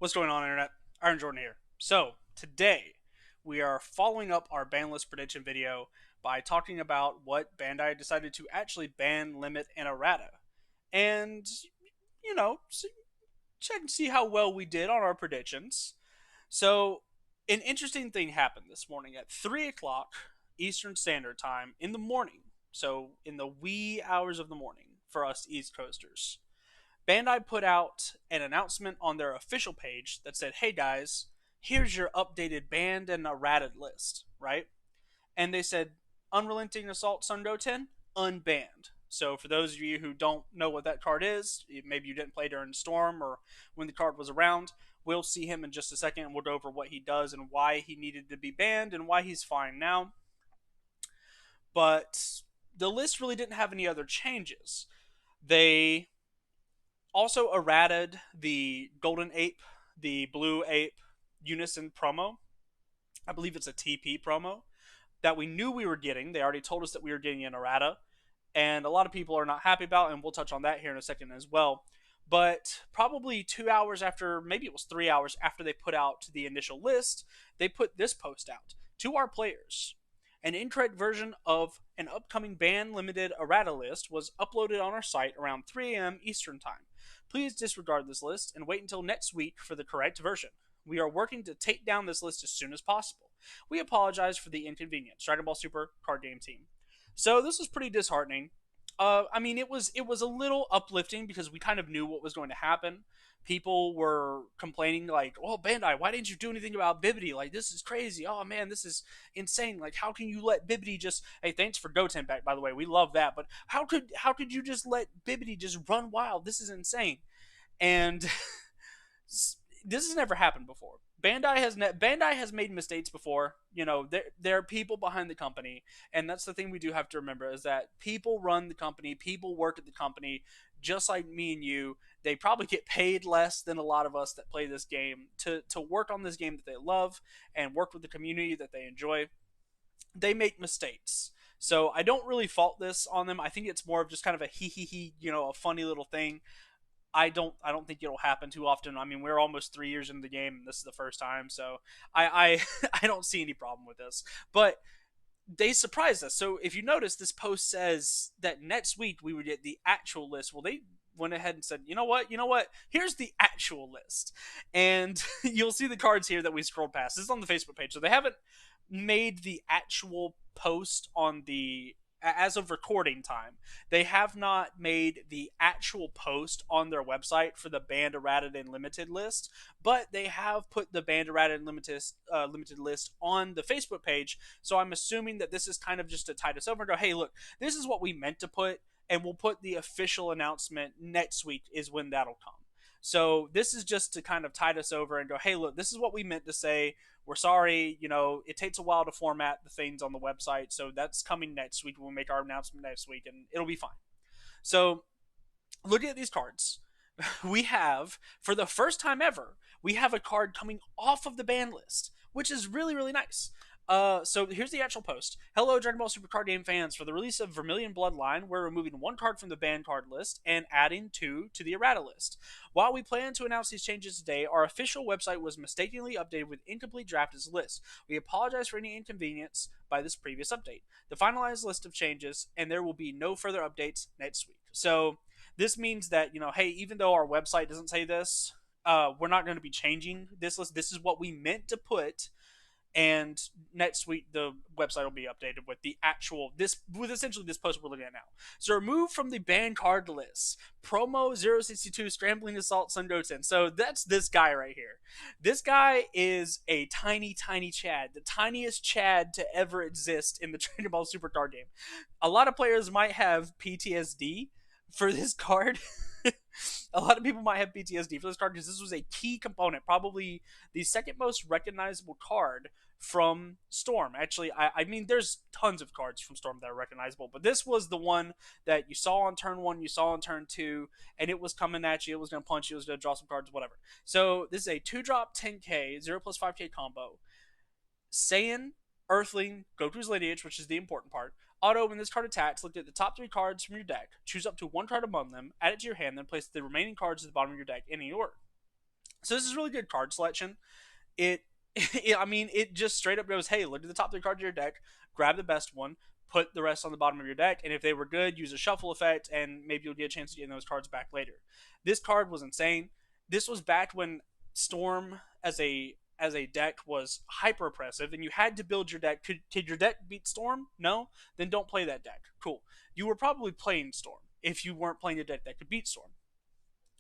What's going on, Internet? Iron Jordan here. So, today, we are following up our ban list prediction video by talking about what Bandai decided to actually ban, limit, and errata. And, you know, check and see how well we did on our predictions. So, an interesting thing happened this morning at 3 o'clock Eastern Standard Time in the morning. So, in the wee hours of the morning for us East Coasters. Bandai put out an announcement on their official page that said, "Hey guys, here's your updated banned and errata list," right? And they said, "Unrelenting Assault Sun Goten, unbanned." So for those of you who don't know what that card is, maybe you didn't play during Storm or when the card was around, we'll see him in just a second and we'll go over what he does and why he needed to be banned and why he's fine now. But the list really didn't have any other changes. They also errated the Golden Ape, the Blue Ape Unison promo. I believe it's a TP promo that we knew we were getting. They already told us that we were getting an errata, and a lot of people are not happy about, and we'll touch on that here in a second as well. But probably 2 hours after, maybe it was 3 hours after they put out the initial list, they put this post out to our players. An incorrect version of an upcoming ban limited errata list was uploaded on our site around 3 a.m. Eastern Time. Please disregard this list and wait until next week for the correct version. We are working to take down this list as soon as possible. We apologize for the inconvenience. Dragon Ball Super card game team. So this was pretty disheartening. I mean, it was a little uplifting because we kind of knew what was going to happen. People were complaining like, "Oh, Bandai, why didn't you do anything about Bibbidi? Like, this is crazy. Oh man, this is insane. Like, how can you let Bibbidi just? Hey, thanks for Goten back, by the way. We love that. But how could you just let Bibbidi just run wild? This is insane." And this has never happened before. Bandai has made mistakes before. You know, there are people behind the company, and that's the thing we do have to remember is that people run the company, people work at the company, just like me and you. They probably get paid less than a lot of us that play this game to work on this game that they love and work with the community that they enjoy. They make mistakes. So I don't really fault this on them. I think it's more of just kind of a hee hee hee, a funny little thing. I don't think it'll happen too often. I mean, we're almost 3 years into the game, and this is the first time, so I I don't see any problem with this. But they surprised us. So if you notice, this post says that next week we would get the actual list. Well, they went ahead and said, you know what? Here's the actual list, and you'll see the cards here that we scrolled past. This is on the Facebook page, so they haven't made the actual post on the as of recording time, they have not made the actual post on their website for the banned, errated, and limited list, but they have put the banned, errated, and limited list on the Facebook page. So I'm assuming that this is kind of just to tide us over and go, hey, look, this is what we meant to put, and we'll put the official announcement next week is when that'll come. So this is just to kind of tide us over and go, hey, look, this is what we meant to say. We're sorry, it takes a while to format the things on the website, so that's coming next week. We'll make our announcement next week, and it'll be fine. So, looking at these cards, we have, for the first time ever, we have a card coming off of the ban list, which is really, really nice. So here's the actual post. Hello, Dragon Ball Super card game fans. For the release of Vermilion Bloodline, we're removing one card from the banned card list and adding two to the errata list. While we plan to announce these changes today, our official website was mistakenly updated with incomplete draft as a list. We apologize for any inconvenience by this previous update. The finalized list of changes, and there will be no further updates next week. So this means that, hey, even though our website doesn't say this, we're not going to be changing this list. This is what we meant to put, and next week the website will be updated with the actual with essentially this post we're looking at now. So remove from the banned card list promo 062 Scrambling Assault Sun Goten. So that's this guy right here. This guy is a tiny Chad, the tiniest Chad to ever exist in the Dragon Ball Super card game. A lot of players might have PTSD for this card. A lot of people might have PTSD for this card because this was a key component, probably the second most recognizable card from Storm. Actually, I mean, there's tons of cards from Storm that are recognizable, but this was the one that you saw on turn one, you saw on turn two, and it was coming at you. It was going to punch you, it was going to draw some cards, whatever. So this is a 2-drop 10k, 0 plus 5k combo. Saiyan, Earthling, Goku's Lineage, which is the important part. Auto, when this card attacks, look at the top 3 cards from your deck, choose up to one card among them, add it to your hand, then place the remaining cards at the bottom of your deck in any order. So this is really good card selection. It, I mean, it just straight up goes, hey, look at the top three cards of your deck, grab the best one, put the rest on the bottom of your deck, and if they were good, use a shuffle effect, and maybe you'll get a chance to get those cards back later. This card was insane. This was back when Storm as a deck was hyper oppressive, and you had to build your deck. Could your deck beat Storm? No, then don't play that deck. Cool. You were probably playing Storm if you weren't playing a deck that could beat Storm.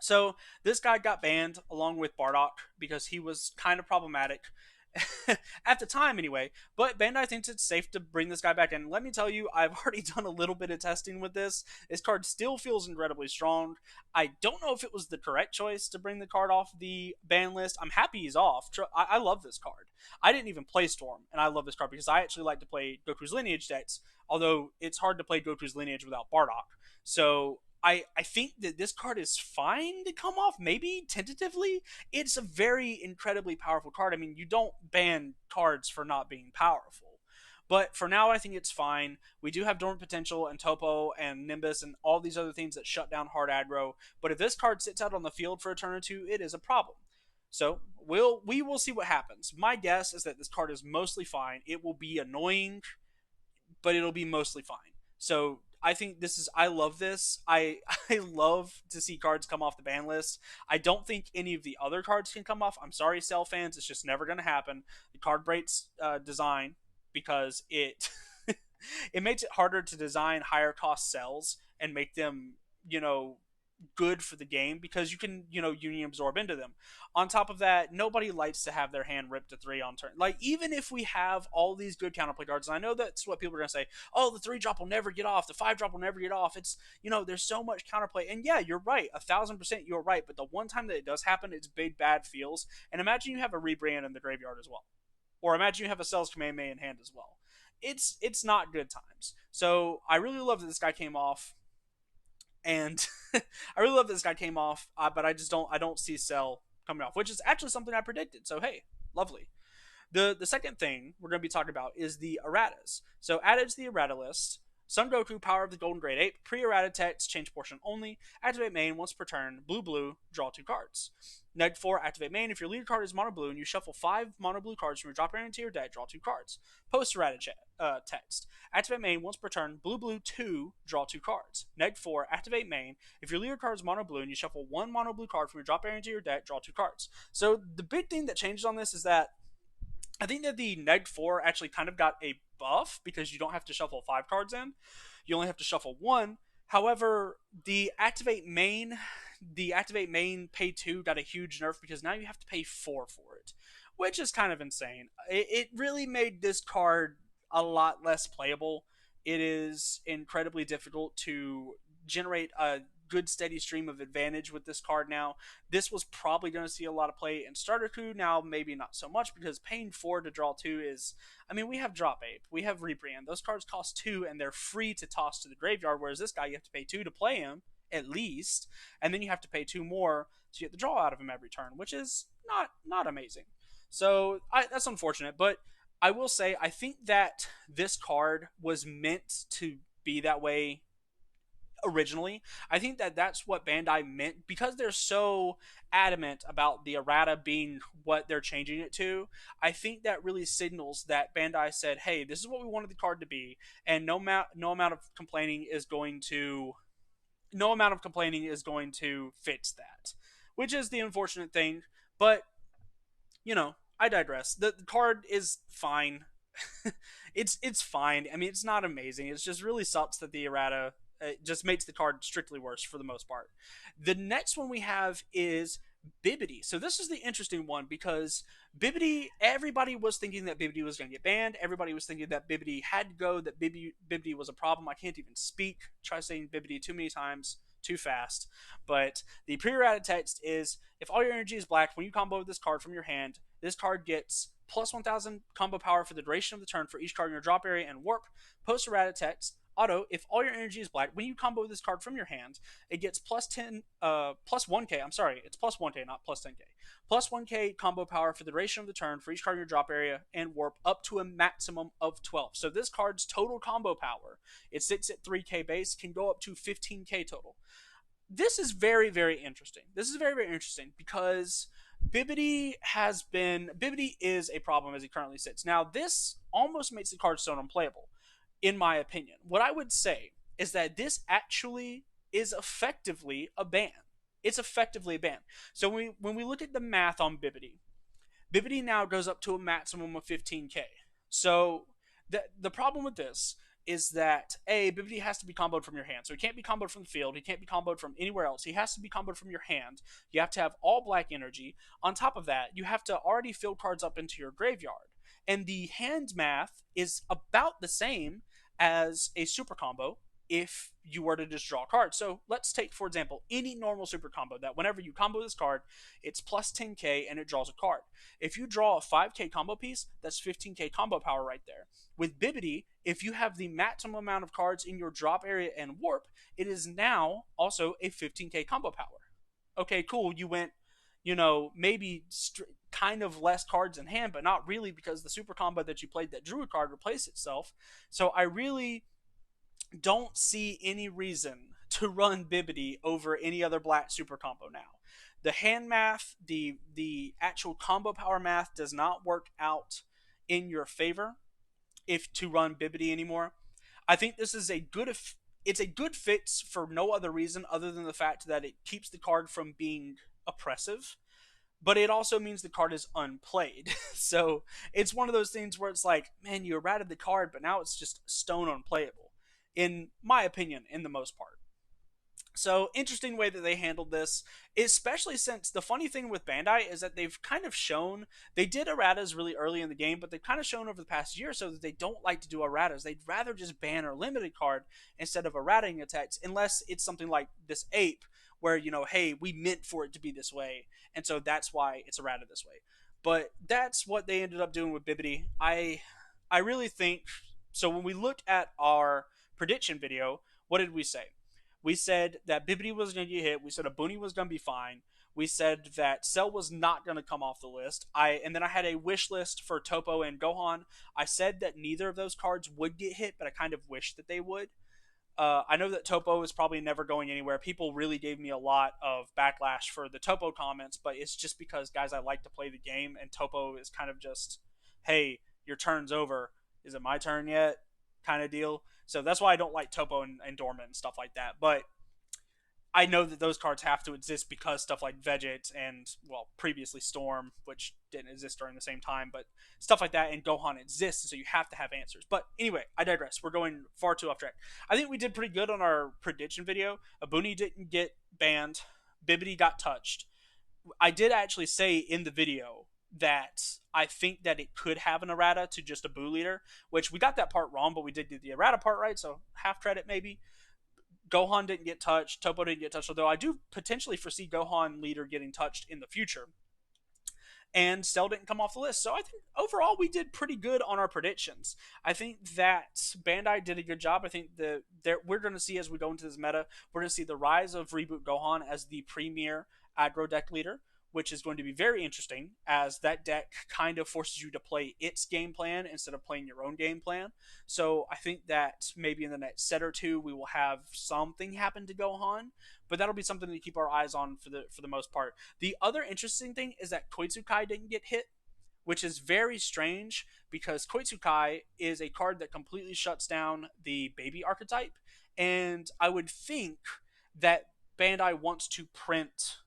So this guy got banned along with Bardock because he was kind of problematic at the time, anyway. But Bandai thinks it's safe to bring this guy back in. Let me tell you, I've already done a little bit of testing with this. This card still feels incredibly strong. I don't know if it was the correct choice to bring the card off the ban list. I'm happy he's off. I love this card. I didn't even play Storm, and I love this card because I actually like to play Goku's Lineage decks. Although it's hard to play Goku's Lineage without Bardock. So I think that this card is fine to come off, maybe tentatively. It's a very incredibly powerful card. I mean, you don't ban cards for not being powerful. But for now, I think it's fine. We do have Dormant Potential and Topo and Nimbus and all these other things that shut down hard aggro. But if this card sits out on the field for a turn or two, it is a problem. So we will see what happens. My guess is that this card is mostly fine. It will be annoying, but it'll be mostly fine. So I think this is I love this. I love to see cards come off the ban list. I don't think any of the other cards can come off. I'm sorry, Cell fans, it's just never going to happen. The card breaks design because it it makes it harder to design higher cost cells and make them good for the game because you can union absorb into them. On top of that, nobody likes to have their hand ripped to three on turn. Like, even if we have all these good counterplay cards, and I know that's what people are gonna say, oh, the 3-drop will never get off, the 5-drop will never get off. It's there's so much counterplay. And yeah, you're right, 1,000% you're right, but the one time that it does happen, it's big bad feels. And imagine you have a rebrand in the graveyard as well. Or imagine you have a Cells Kamehameha in hand as well. It's not good times. So I really love that this guy came off, and I really love that this guy came off, but I don't see Cell coming off, which is actually something I predicted. So hey, lovely. The second thing we're going to be talking about is the erratas. So added to the errata list, Son Goku, Power of the Golden Grade 8, pre-errata text, change portion only, activate main once per turn, blue blue, draw 2 cards. Neg 4, activate main. If your leader card is mono blue and you shuffle 5 mono blue cards from your drop area into your deck, draw 2 cards. Post errata text. Activate main once per turn, blue blue 2, draw 2 cards. Neg 4, activate main. If your leader card is mono blue and you shuffle 1 mono blue card from your drop area into your deck, draw 2 cards. So the big thing that changes on this is that I think that the Neg 4 actually kind of got a buff because you don't have to shuffle 5 cards in. You only have to shuffle 1. However, the activate main pay 2 got a huge nerf because now you have to pay 4 for it, which is kind of insane. It really made this card a lot less playable. It is incredibly difficult to generate a good steady stream of advantage with this card now. This was probably going to see a lot of play in starter coup. Now maybe not so much because paying 4 to draw 2 is, I mean, we have Drop Ape, we have Rebrand. Those cards cost 2 and they're free to toss to the graveyard, whereas this guy you have to pay 2 to play him at least, and then you have to pay 2 more to get the draw out of him every turn, which is not amazing. So that's unfortunate, but I will say I think that this card was meant to be that way originally. I think that that's what Bandai meant because they're so adamant about the errata being what they're changing it to. I think that really signals that Bandai said, "Hey, this is what we wanted the card to be, and no amount of complaining is going to fix that," which is the unfortunate thing. But I digress. The card is fine. It's fine. I mean, it's not amazing. It's just really sucks that the errata just makes the card strictly worse for the most part. The next one we have is Bibbidi. So this is the interesting one because Bibbidi, everybody was thinking that Bibbidi was going to get banned. Everybody was thinking that Bibbidi had to go, that Bibbidi was a problem. I can't even speak. Try saying Bibbidi too many times too fast. But the pre-errata text is, if all your energy is black, when you combo this card from your hand, this card gets plus 1,000 combo power for the duration of the turn for each card in your drop area and warp. Post errata text, auto, if all your energy is black, when you combo this card from your hand, it gets plus 1k. I'm sorry, it's plus 1k, not plus 10k. Plus 1k combo power for the duration of the turn for each card in your drop area and warp up to a maximum of 12. So this card's total combo power, it sits at 3k base, can go up to 15k total. This is very, very interesting. This is very, very interesting because Bibbidi is a problem as he currently sits. Now, this almost makes the card stone unplayable, in my opinion. What I would say is that this actually is effectively a ban. It's effectively a ban. So when we look at the math on Bibbidi now goes up to a maximum of 15k. So the problem with this is that Bibbidi has to be comboed from your hand. So he can't be comboed from the field. He can't be comboed from anywhere else. He has to be comboed from your hand. You have to have all black energy. On top of that, you have to already fill cards up into your graveyard. And the hand math is about the same as a super combo if you were to just draw cards. So let's take, for example, any normal super combo that whenever you combo this card, it's plus 10k and it draws a card. If you draw a 5k combo piece, that's 15k combo power right there. With Bibbidi, if you have the maximum amount of cards in your drop area and warp, it is now also a 15k combo power. Okay, cool. You went, maybe kind of less cards in hand, but not really because the super combo that you played that drew a card replaced itself. So I really don't see any reason to run Bibbidi over any other black super combo now. The hand math, the actual combo power math does not work out in your favor if to run Bibbidi anymore. I think this is it's a good fix for no other reason other than the fact that it keeps the card from being oppressive, but it also means the card is unplayed. So it's one of those things where it's like, man, you errated the card, but now it's just stone unplayable, in my opinion, in the most part. So interesting way that they handled this, especially since the funny thing with Bandai is that they've kind of shown they did erratas really early in the game, but they've kind of shown over the past year or so that they don't like to do erratas. They'd rather just ban or limit a card instead of errating attacks, unless it's something like this ape, where hey, we meant for it to be this way, and so that's why it's errata this way. But that's what they ended up doing with Bibbidi. I really think so. When we look at our prediction video, what did we say? We said that Bibbidi was going to get hit. We said Abuni was going to be fine. We said that Cell was not going to come off the list. And then I had a wish list for Topo and Gohan. I said that neither of those cards would get hit, but I kind of wished that they would. I know that Topo is probably never going anywhere. People really gave me a lot of backlash for the Topo comments, but it's just because, guys, I like to play the game, and Topo is kind of just, hey, your turn's over. Is it my turn yet? Kind of deal. So that's why I don't like Topo and Dormant and stuff like that. But I know that those cards have to exist because stuff like Veget and, well, previously Storm, which didn't exist during the same time, but stuff like that, and Gohan exists, so you have to have answers. But anyway, I digress. We're going far too off track. I think we did pretty good on our prediction video. Abuni didn't get banned. Bibbidi got touched. I did actually say in the video that I think that it could have an errata to just a Boo leader, which we got that part wrong, but we did get the errata part right, so half credit maybe. Gohan didn't get touched. Topo didn't get touched, although I do potentially foresee Gohan leader getting touched in the future. And Cell didn't come off the list. So I think overall we did pretty good on our predictions. I think that Bandai did a good job. I think that we're going to see as we go into this meta, we're going to see the rise of Reboot Gohan as the premier aggro deck leader, which is going to be very interesting as that deck kind of forces you to play its game plan instead of playing your own game plan. So I think that maybe in the next set or two we will have something happen to Gohan, but that'll be something to keep our eyes on for the most part. The other interesting thing is that Koitsukai didn't get hit, which is very strange because Koitsukai is a card that completely shuts down the baby archetype, and I would think that Bandai wants to print,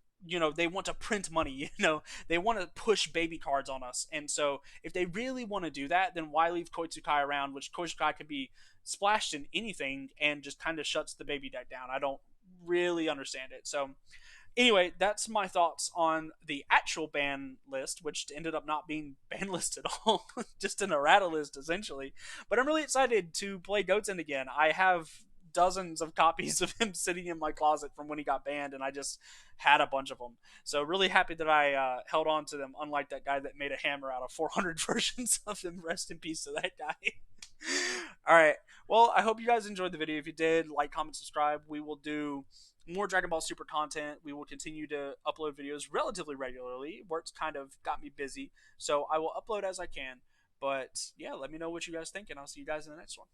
they want to print money, they want to push baby cards on us. And so if they really want to do that, then why leave Koitsukai around, which Koitsukai can be splashed in anything and just kind of shuts the baby deck down. I don't really understand it. So anyway, that's my thoughts on the actual ban list, which ended up not being ban list at all, just an errata list essentially. But I'm really excited to play Goten again. I have dozens of copies of him sitting in my closet from when he got banned, and I just had a bunch of them. So really happy that I held on to them, unlike that guy that made a hammer out of 400 versions of them. Rest in peace to that guy. All right. Well, I hope you guys enjoyed the video. If you did, like, comment, subscribe. We will do more Dragon Ball Super content. We will continue to upload videos relatively regularly. Work's kind of got me busy, so I will upload as I can. But yeah, let me know what you guys think, and I'll see you guys in the next one.